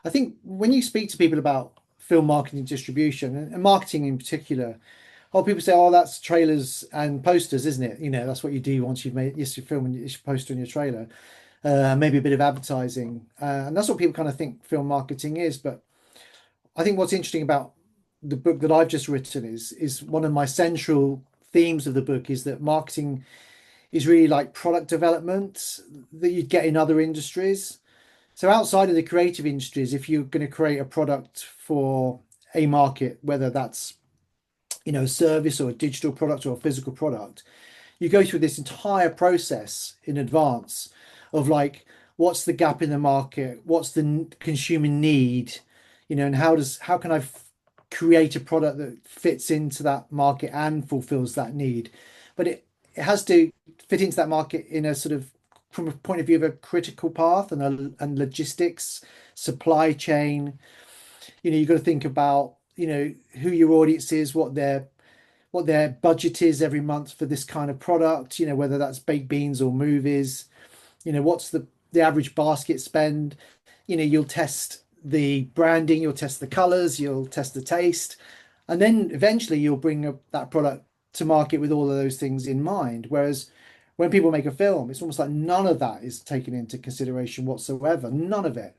I think when you speak to people about film marketing distribution and marketing in particular, people say, "Oh, that's trailers and posters, isn't it? You know, that's what you do once you've made your film and your poster and your trailer, maybe a bit of advertising, and that's what people kind of think film marketing is." But I think what's interesting about the book that I've just written is one of my central themes of the book is that marketing is really like product development that you'd get in other industries. So outside of the creative industries, if you're going to create a product for a market, whether that's a service or a digital product or a physical product, you go through this entire process in advance of like what's the gap in the market, what's the consumer need, and how can create a product that fits into that market and fulfills that need. But it has to fit into that market in a sort of from a point of view of a critical path and logistics, supply chain. You've got to think about, who your audience is, what their budget is every month for this kind of product, whether that's baked beans or movies, what's the average basket spend. You'll test the branding, you'll test the colors, you'll test the taste, and then eventually you'll bring that product to market with all of those things in mind. Whereas when people make a film, it's almost like none of that is taken into consideration whatsoever, none of it.